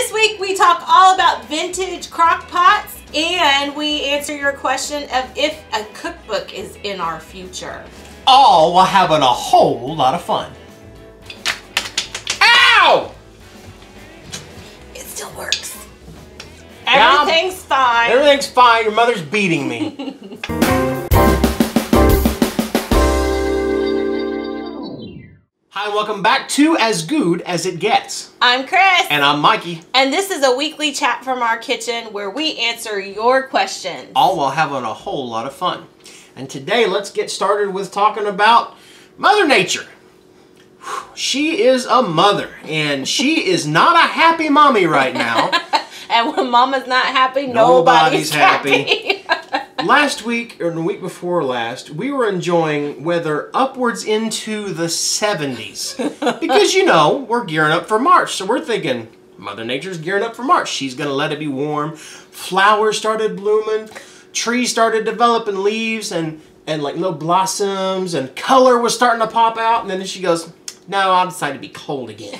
This week we talk all about vintage crock pots and we answer your question of if a cookbook is in our future. All while having a whole lot of fun. Ow! It still works. Everything's fine. Everything's fine. Your mother's beating me. Hi, welcome back to As Good As It Gets. I'm Cris. And I'm Mikey. And this is a weekly chat from our kitchen where we answer your questions. All while having a whole lot of fun. And today, let's get started with talking about Mother Nature. She is a mother, and she is not a happy mommy right now. And when mama's not happy, nobody's happy. Last week, or the week before last, we were enjoying weather upwards into the 70s. Because, you know, we're gearing up for March. So we're thinking, Mother Nature's gearing up for March. She's going to let it be warm. Flowers started blooming. Trees started developing leaves and like little blossoms. And color was starting to pop out. And then she goes, no, I'll decide to be cold again.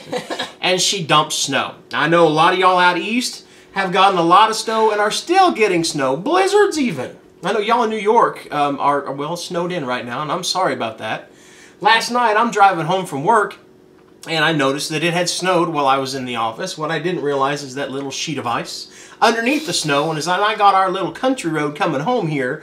And she dumped snow. I know a lot of y'all out east have gotten a lot of snow and are still getting snow. Blizzards even. I know y'all in New York are well snowed in right now, and I'm sorry about that. Last night, I'm driving home from work, and I noticed that it had snowed while I was in the office. What I didn't realize is that little sheet of ice underneath the snow, and as I got our little country road coming home here,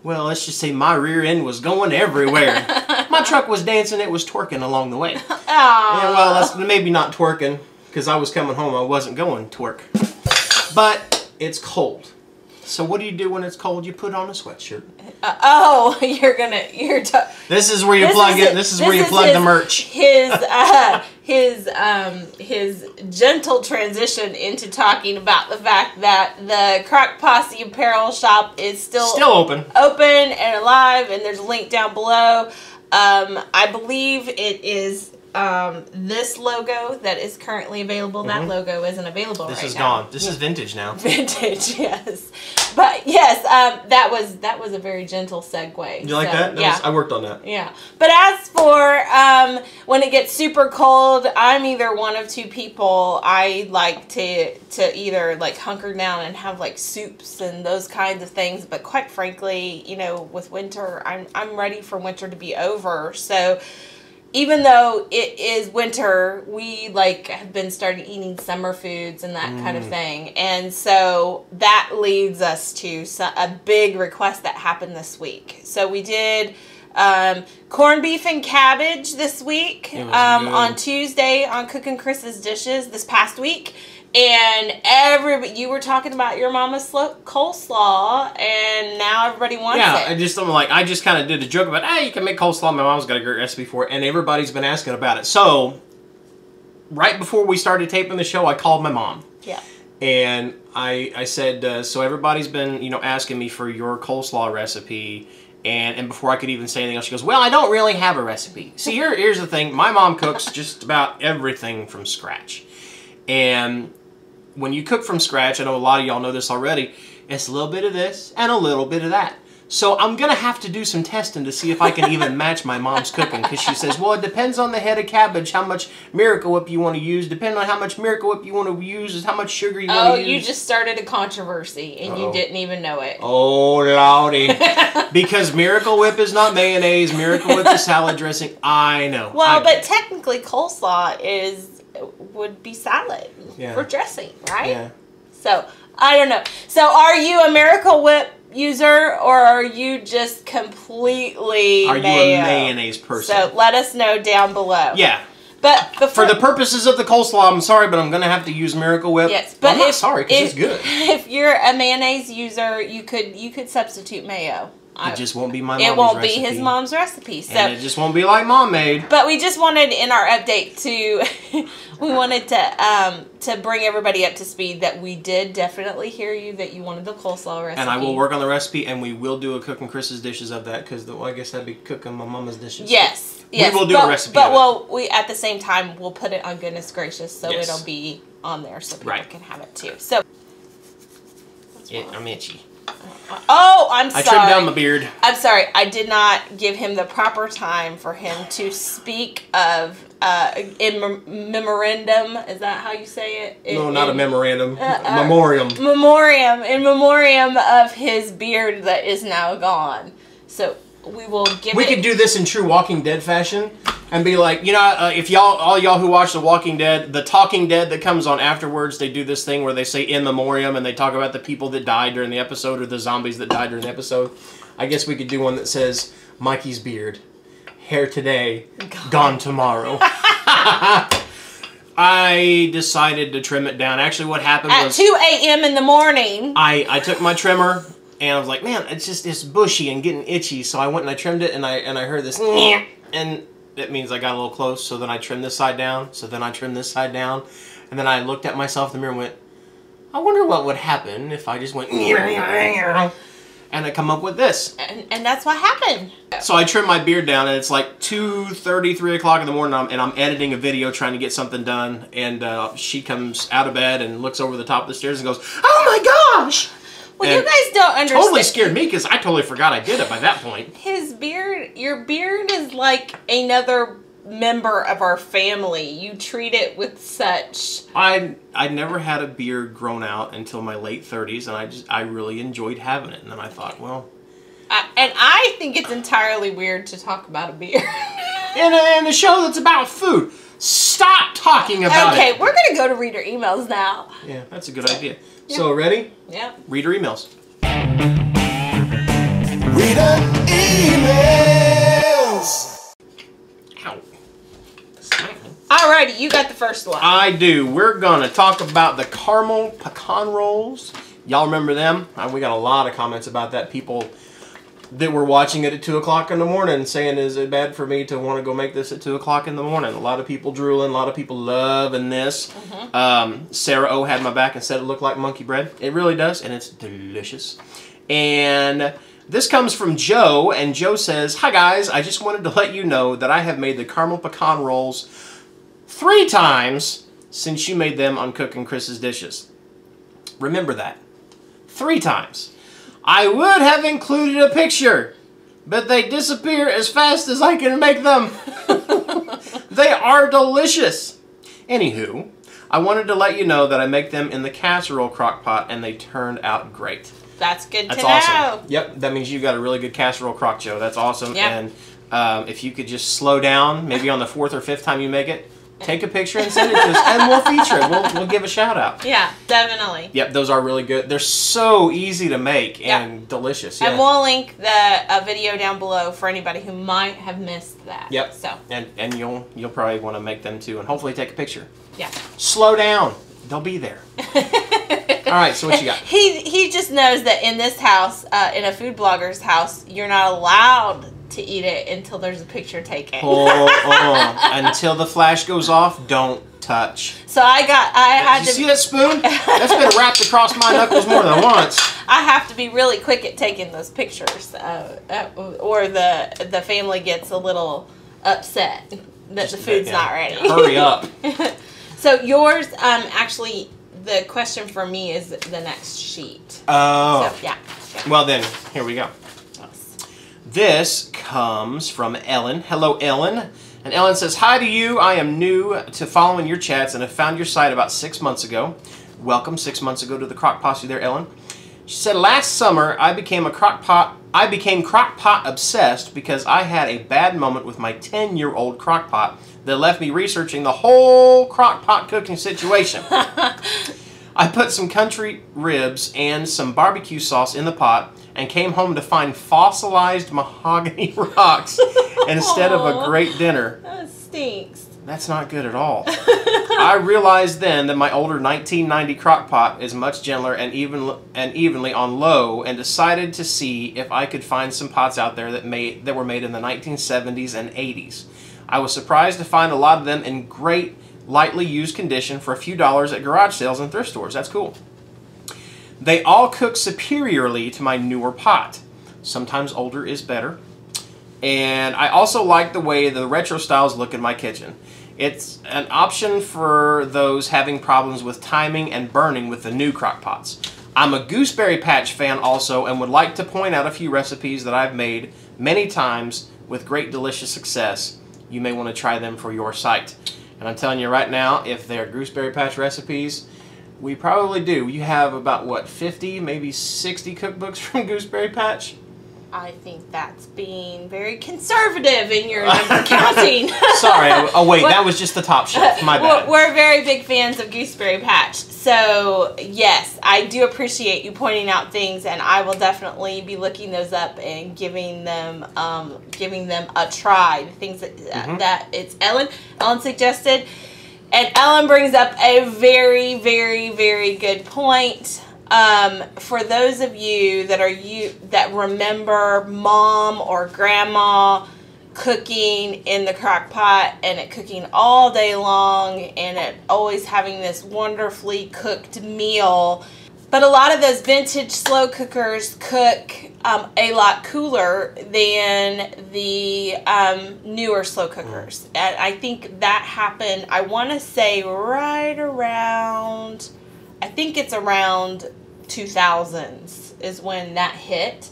well, let's just say my rear end was going everywhere. My truck was dancing, it was twerking along the way. Aww. Yeah, well, that's maybe not twerking, because I was coming home, I wasn't going twerk. But it's cold. So what do you do when it's cold? You put on a sweatshirt. This is where you plug it. This is where you plug the merch. His gentle transition into talking about the fact that the Crock Posse apparel shop is still open and alive, and there's a link down below. I believe it is this logo that is currently available. That logo isn't available right now. This is gone. This is vintage now. Vintage, yes. But yes, that was a very gentle segue. You like that? Yeah. I worked on that. Yeah. But as for when it gets super cold, I'm either one of two people. I like to either like hunker down and have like soups and those kinds of things. But quite frankly, you know, with winter, I'm ready for winter to be over. So even though it is winter, we like have been starting eating summer foods and that kind of thing. And so that leads us to a big request that happened this week. So we did corned beef and cabbage this week on Tuesday on Cooking Chris's Dishes this past week. And you were talking about your mama's coleslaw, and now everybody wants it. Yeah, I just kind of did a joke about, hey, you can make coleslaw. My mom's got a great recipe for it, and everybody's been asking about it. So, right before we started taping the show, I called my mom. Yeah. And I said, so everybody's been, you know, asking me for your coleslaw recipe. And before I could even say anything else, she goes, well, I don't really have a recipe. See, here's the thing. My mom cooks just about everything from scratch. And when you cook from scratch, I know a lot of y'all know this already, it's a little bit of this and a little bit of that. So I'm going to have to do some testing to see if I can even match my mom's cooking. Because she says, well, it depends on the head of cabbage, how much Miracle Whip you want to use. Depending on how much Miracle Whip you want to use is how much sugar you want to use. Oh, you just started a controversy and you didn't even know it. Oh, lordy. Because Miracle Whip is not mayonnaise. Miracle Whip is salad dressing. I know. Well, but technically coleslaw would be salad for dressing, right? Yeah. So, I don't know. So, are you a Miracle Whip user, or are you just completely Are you a mayonnaise person? So, let us know down below. Yeah. But for the purposes of the coleslaw, I'm sorry, but I'm going to have to use Miracle Whip. Yes, but I'm not sorry, because it's good. If you're a mayonnaise user, you could substitute mayo. It just won't be my mom's recipe. It won't be his mom's recipe. So, and it just won't be like Mom made. But we just wanted, in our update, we wanted to bring everybody up to speed that we did definitely hear you, that you wanted the coleslaw recipe. And I will work on the recipe, and we will do a Cooking Chris's Dishes of that, because I guess that'd be cooking my mama's dishes. Yes. Yes. We will do a recipe But we at the same time, we'll put it on Goodness Gracious, so it'll be on there so people can have it too. So, I'm itchy. Oh, I'm sorry. I trimmed down my beard. I'm sorry. I did not give him the proper time for him to speak of in memorandum. Is that how you say it? No, not a memorandum. Memoriam. In memoriam of his beard that is now gone. So we will give We could do this in true Walking Dead fashion and be like, you know, if all y'all who watch The Walking Dead, the Talking Dead that comes on afterwards, they do this thing where they say in memoriam and they talk about the people that died during the episode or the zombies that died during the episode. I guess we could do one that says Mikey's beard, hair today, gone tomorrow. I decided to trim it down. Actually, what happened was... At 2 a.m. in the morning. I took my trimmer... And I was like, man, it's bushy and getting itchy. So I went and I trimmed it, and I heard this, and it means I got a little close. So then I trimmed this side down. So then I trimmed this side down, and then I looked at myself in the mirror and went, I wonder what would happen if I just went, and I come up with this. And that's what happened. So I trimmed my beard down, and it's like 2:30, 3 o'clock in the morning, and I'm editing a video trying to get something done. And she comes out of bed and looks over the top of the stairs and goes, oh my gosh! Well, you guys don't understand. Totally scared me because I totally forgot I did it by that point. His beard, your beard is like another member of our family. You treat it with such... I never had a beard grown out until my late 30s, and I really enjoyed having it. And then I thought, well... and I think it's entirely weird to talk about a beard. in a show that's about food. Stop talking about it. Okay, we're going to go to reader emails now. Yeah, that's a good idea. Yeah. So, ready? Yeah. Reader emails. Reader emails. Ow. Alrighty, you got the first one. I do. We're going to talk about the caramel pecan rolls. Y'all remember them? We got a lot of comments about that. People that were watching it at 2 o'clock in the morning saying, is it bad for me to want to go make this at 2 o'clock in the morning? A lot of people drooling, a lot of people loving this. Sarah O had my back and said it looked like monkey bread. It really does, and it's delicious. And this comes from Joe, and Joe says, hi guys, I just wanted to let you know that I have made the caramel pecan rolls 3 times since you made them on Cooking Chris's Dishes. Remember that. 3 times. I would have included a picture, but they disappear as fast as I can make them. They are delicious. Anywho, I wanted to let you know that I make them in the casserole crock pot, and they turned out great. That's good to know. That's awesome. Yep, that means you've got a really good casserole crock, Joe. That's awesome. Yep. And if you could just slow down, maybe on the 4th or 5th time you make it, take a picture and send it to us, and we'll feature it. We'll give a shout out. Yeah, definitely. Yep, those are really good. They're so easy to make and delicious. Yeah. And we'll link the video down below for anybody who might have missed that. Yep. So. And you'll probably want to make them too, and hopefully take a picture. Yeah. Slow down. They'll be there. All right. So what you got? He just knows that in this house, in a food blogger's house, you're not allowed to eat it until there's a picture taken. Until the flash goes off, don't touch. So I had to... Did you see that spoon? That's been wrapped across my knuckles more than once. I have to be really quick at taking those pictures, or the family gets a little upset that the food's not ready. Hurry up. So yours, actually, the question for me is the next sheet. Oh. So, yeah. Well then, here we go. This comes from Ellen. Hello, Ellen. And Ellen says, hi to you. I am new to following your chats and have found your site about 6 months ago. Welcome 6 months ago to the Crock Posse there, Ellen. She said, last summer I became crock pot obsessed because I had a bad moment with my 10-year-old crock pot that left me researching the whole crock pot cooking situation. I put some country ribs and some barbecue sauce in the pot and came home to find fossilized mahogany rocks instead of a great dinner. That stinks. That's not good at all. I realized then that my older 1990 crock pot is much gentler and evenly on low, and decided to see if I could find some pots out there that were made in the 1970s and 80s. I was surprised to find a lot of them in great, lightly used condition for a few dollars at garage sales and thrift stores. That's cool. They all cook superiorly to my newer pot. Sometimes older is better. And I also like the way the retro styles look in my kitchen. It's an option for those having problems with timing and burning with the new crock pots. I'm a Gooseberry Patch fan also, and would like to point out a few recipes that I've made many times with great delicious success. You may want to try them for your site. And I'm telling you right now, if they're Gooseberry Patch recipes, we probably do. You have about, what, 50, maybe 60 cookbooks from Gooseberry Patch? I think that's being very conservative in your number counting. Sorry. Oh, wait. That was just the top shelf. My bad. We're very big fans of Gooseberry Patch. So, yes, I do appreciate you pointing out things, and I will definitely be looking those up and giving them a try. The things that it's Ellen suggested. And Ellen brings up a very, very, very good point. For those of you that remember mom or grandma cooking in the crock pot and it cooking all day long and it always having this wonderfully cooked meal, but a lot of those vintage slow cookers cook a lot cooler than the newer slow cookers. And I think that happened, I want to say right around, I think it's around 2000s is when that hit.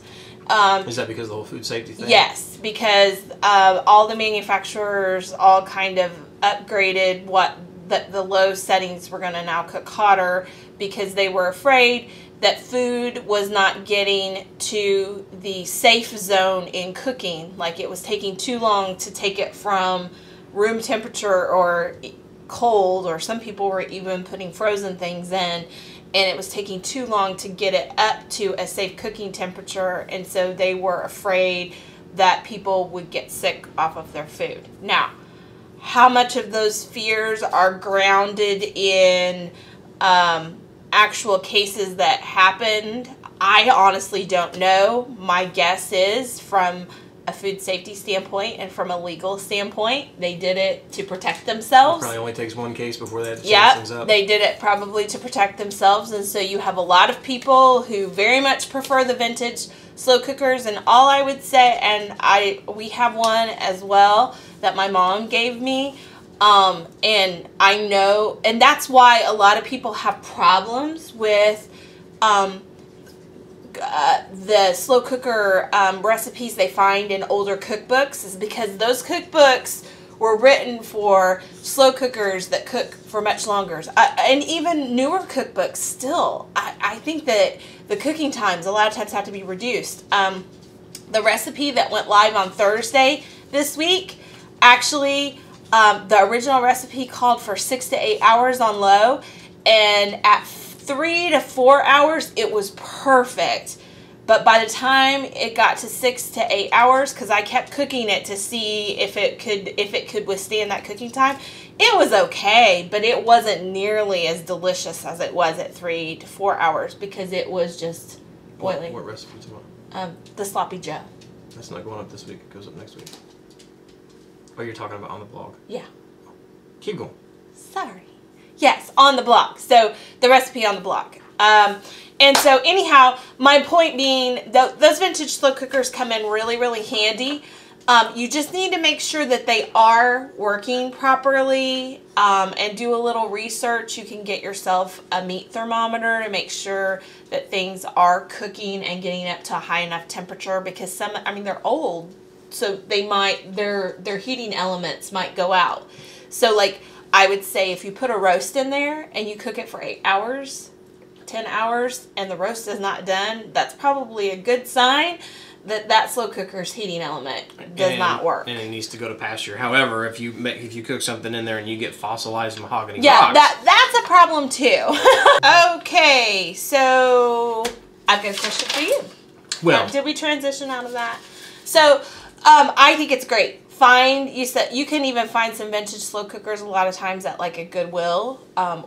Is that because of the whole food safety thing? Yes, because all the manufacturers all kind of upgraded what the low settings were going to now cook hotter because they were afraid that food was not getting to the safe zone in cooking. Like it was taking too long to take it from room temperature or cold, or some people were even putting frozen things in, and it was taking too long to get it up to a safe cooking temperature, and so they were afraid that people would get sick off of their food. Now, how much of those fears are grounded in actual cases that happened, I honestly don't know. My guess is from a food safety standpoint and from a legal standpoint, they did it to protect themselves. It probably only takes one case before they have to change things up. They did it probably to protect themselves, and so you have a lot of people who very much prefer the vintage slow cookers. And all I would say, and we have one as well that my mom gave me, and I know, and that's why a lot of people have problems with the slow cooker recipes they find in older cookbooks, is because those cookbooks were written for slow cookers that cook for much longer. And even newer cookbooks still, I think that the cooking times a lot of times have to be reduced. The recipe that went live on Thursday this week, actually, the original recipe called for 6 to 8 hours on low, and at 3 to 4 hours, it was perfect. But by the time it got to 6 to 8 hours, because I kept cooking it to see if it could withstand that cooking time, it was okay, but it wasn't nearly as delicious as it was at 3 to 4 hours because it was just boiling. What recipe do you want? The Sloppy Joe. That's not going up this week. It goes up next week. Oh, you're talking about on the blog. Yeah. Keep going. Sorry. Yes, on the blog. So the recipe on the blog. And so anyhow, my point being, those vintage slow cookers come in really, really handy. You just need to make sure that they are working properly, and do a little research. You can get yourself a meat thermometer to make sure that things are cooking and getting up to a high enough temperature, because some, I mean, they're old, so they might, their heating elements might go out. So like, I would say if you put a roast in there and you cook it for 8 hours, 10 hours, and the roast is not done, that's probably a good sign that that slow cooker's heating element does not work. And it needs to go to pasture. However, if you cook something in there and you get fossilized mahogany rocks, that's a problem too. Okay, so I've got a question for you. Well, did we transition out of that? So I think it's great. You said you can even find some vintage slow cookers a lot of times at like a Goodwill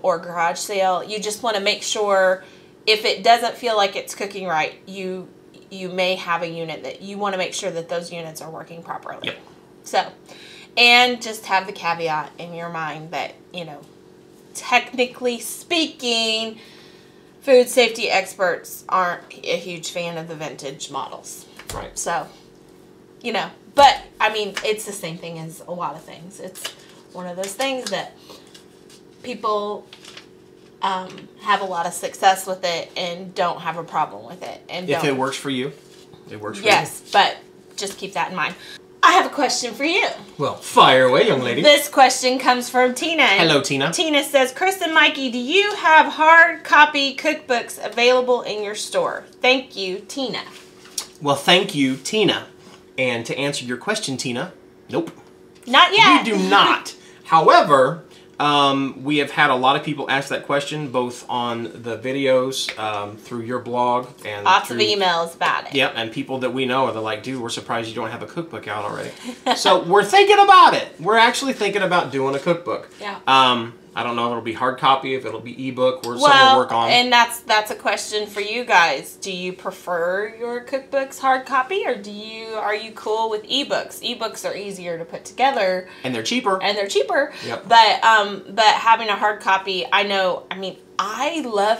or garage sale. You just want to make sure, if it doesn't feel like it's cooking right, you may have a unit that you want to make sure that those units are working properly. Yep. So, and just have the caveat in your mind that, you know, technically speaking, food safety experts aren't a huge fan of the vintage models. Right. So, you know, but I mean, it's the same thing as a lot of things. It's one of those things that people have a lot of success with it and don't have a problem with it. And if it works for you, it works for you. Yes, but just keep that in mind. I have a question for you. Well, fire away, young lady. This question comes from Tina. Hello, Tina. Tina says, Cris and Mikey, do you have hard copy cookbooks available in your store? Thank you, Tina. Well, thank you, Tina. And to answer your question, Tina, nope. Not yet. We do not. However, we have had a lot of people ask that question, both on the videos, through your blog, and lots of emails about it. Yep, and people that we know are like, dude, we're surprised you don't have a cookbook out already. So we're thinking about it. We're actually thinking about doing a cookbook. Yeah. I don't know if it'll be hard copy, if it'll be ebook. We're something to work on. And that's a question for you guys. Do you prefer your cookbooks hard copy, or are you cool with ebooks? Ebooks are easier to put together, and they're cheaper. Yep. But having a hard copy, I love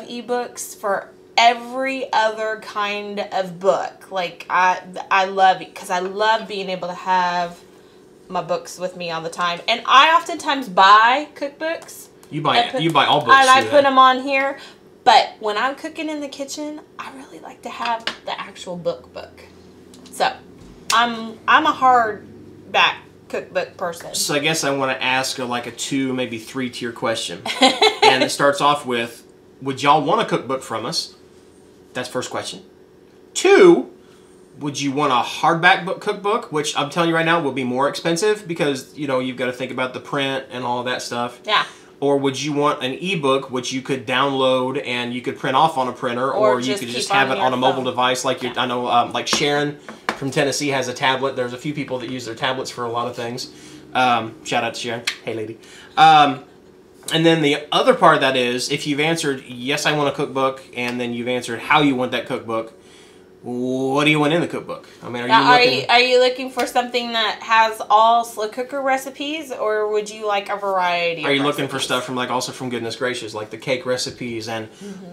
ebooks for every other kind of book. Like I love it because I love being able to have my books with me all the time, and I oftentimes buy cookbooks. You buy all books. And I put them on here, but when I'm cooking in the kitchen, I really like to have the actual book. So I'm a hardback cookbook person. So I guess I want to ask like a 2, maybe 3-tier question, and it starts off with, would y'all want a cookbook from us? That's first question. 2. Would you want a hardback book cookbook, which I'm telling you right now will be more expensive because, you know, you've got to think about the print and all of that stuff. Yeah. Or would you want an ebook, which you could download and you could print off on a printer, or you could just have it on a mobile device like I know, like Sharon from Tennessee has a tablet. There's a few people that use their tablets for a lot of things. Shout out to Sharon. Hey, lady. And then the other part of that is, if you've answered, yes, I want a cookbook, and then you've answered how you want that cookbook, what do you want in the cookbook? I mean, are you looking for something that has all slow cooker recipes, or would you like a variety? Are you looking for stuff from also from Goodness Gracious, like the cake recipes and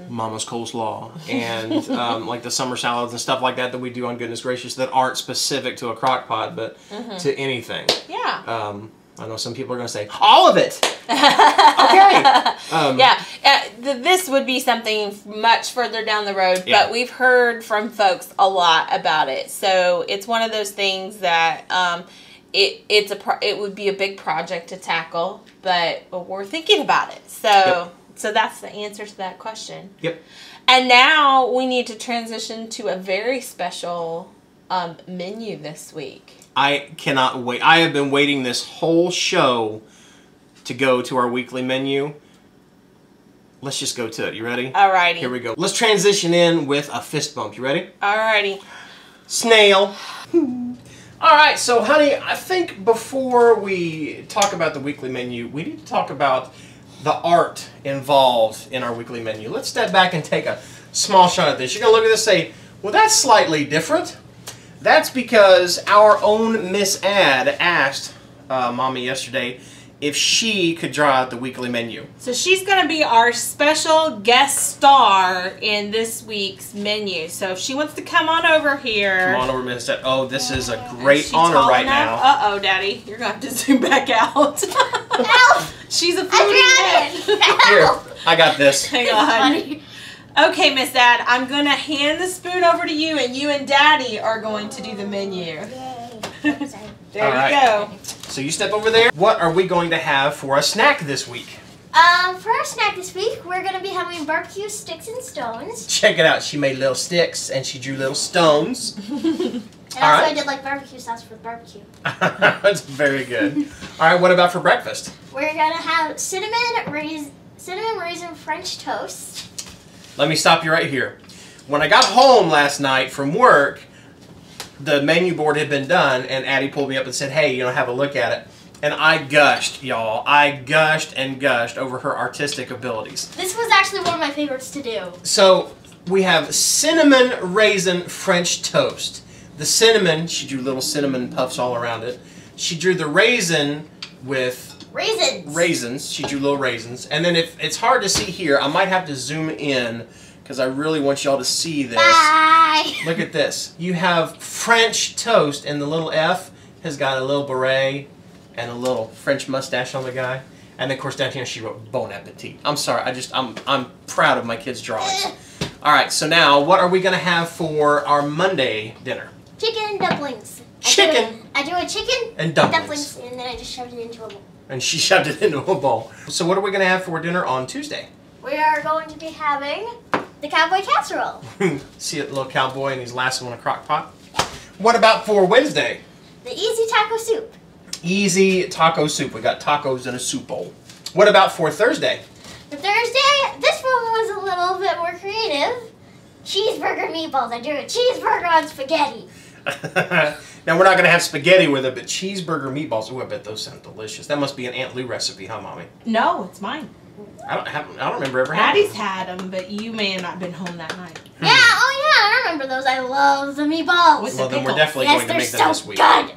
Mama's coleslaw and like the summer salads and stuff like that we do on Goodness Gracious that aren't specific to a crock pot, but to anything? Yeah. I know some people are going to say, all of it! Okay! This would be something much further down the road, but we've heard from folks a lot about it. So it's one of those things that it would be a big project to tackle, but we're thinking about it. So that's the answer to that question. Yep. And now we need to transition to a very special menu this week. I cannot wait. I have been waiting this whole show to go to our weekly menu. Let's just go to it. You ready? Alrighty. Here we go. Let's transition in with a fist bump. You ready? Alrighty. Snail. Alright, so honey, I think before we talk about the weekly menu, we need to talk about the art involved in our weekly menu. Let's step back and take a small shot at this. You're going to look at this and say, well, that's slightly different. That's because our own Miss Ad asked Mommy yesterday if she could draw out the weekly menu. So she's going to be our special guest star in this week's menu. So if she wants to come on over here. Come on over, Miss Ad. Oh, this is a great honor right now. Uh-oh, Daddy. You're going to have to zoom back out. Help! She's a floating head. Here, I got this. Hang on. Okay, Miss Ad, I'm going to hand the spoon over to you, and you and Daddy are going to do the menu. There you go. So you step over there. What are we going to have for a snack this week? For our snack this week, we're going to be having barbecue sticks and stones. Check it out. She made little sticks, and she drew little stones. And also I did like barbecue sauce for barbecue. That's very good. All right, what about for breakfast? We're going to have cinnamon raisin French toast. Let me stop you right here. When I got home last night from work, the menu board had been done, and Addie pulled me up and said, hey, have a look at it. And I gushed, y'all. I gushed and gushed over her artistic abilities. This was actually one of my favorites to do. So we have cinnamon raisin French toast. The cinnamon, she drew little cinnamon puffs all around it. She drew the raisin with raisins. She drew little raisins. And then if it's hard to see here, I might have to zoom in because I really want y'all to see this. Bye. Look at this. You have French toast, and the little F has got a little beret and a little French mustache on the guy. And then, of course, down here she wrote Bon Appetit. I'm sorry. I'm proud of my kids' drawings. All right. So now, what are we gonna have for our Monday dinner? Chicken and dumplings. Chicken. I do a chicken and dumplings, and then I just shoved it into a bowl. And she shoved it into a bowl. So what are we gonna have for dinner on Tuesday? We are going to be having the cowboy casserole. See a little cowboy and he's lassoing a crock pot. What about for Wednesday? The easy taco soup. Easy taco soup. We got tacos in a soup bowl. What about for Thursday? For Thursday, this one was a little bit more creative. Cheeseburger meatballs. I do a cheeseburger on spaghetti. Now we're not gonna have spaghetti with it, but cheeseburger meatballs. Ooh, I bet those sound delicious. That must be an Aunt Lou recipe, huh, Mommy? No, it's mine. I don't remember ever having Addie's had them, but you may have not been home that night. Yeah, oh yeah, I remember those. I love the meatballs. With Well, the then we're pickles. definitely Yes, going to they're make them so this week. good.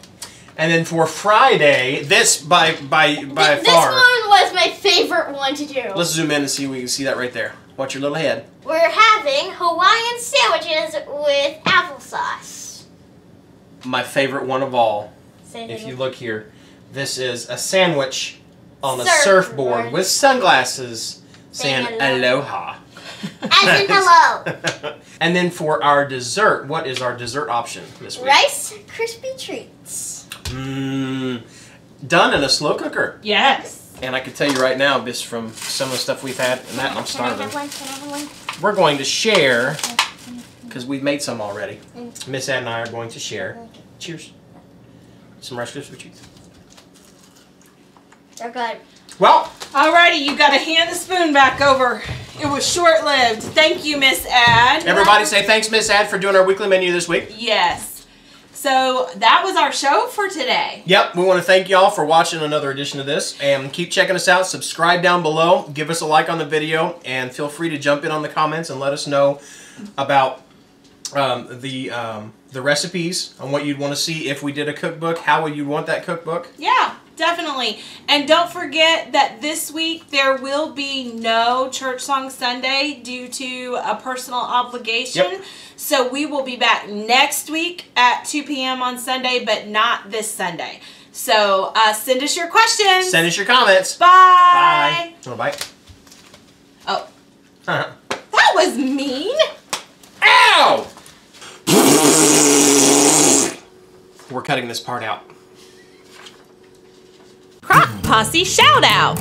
And then for Friday, this by This far. one was my favorite one to do. Let's zoom in and see. We can see that right there. Watch your little head. We're having Hawaiian sandwiches with applesauce. My favorite one of all. Say If that you look here, this is a sandwich on a Surfboard. surfboard with sunglasses saying Saying aloha. As in hello. And then for our dessert, what is our dessert option this week? Rice Krispie treats. Done in a slow cooker. Yes. And I can tell you right now, just from some of the stuff we've had, and that I'm Can I starving. have one? Can I have one? We're going to share, because we've made some already. Miss Ed and I are going to share. Cheers. Some Rice Krispie treats. They're good. Well, Alrighty, you got to hand the spoon back over. It was short-lived. Thank you, Miss Ad. everybody say thanks, Miss Ed, for doing our weekly menu this week. Yes. So that was our show for today. Yep, we want to thank y'all for watching another edition of this. And keep checking us out. Subscribe down below. Give us a like on the video. And feel free to jump in on the comments and let us know about the recipes and what you'd want to see if we did a cookbook. How would you want that cookbook? Yeah, definitely. And don't forget that this week there will be no Church Song Sunday due to a personal obligation. Yep. So we will be back next week at 2 p.m. on Sunday, but not this Sunday. So send us your questions. Send us your comments. Bye. Bye. You want a bite? Oh, Uh-huh. that was mean. Ow! We're cutting this part out. Crock Posse shout out.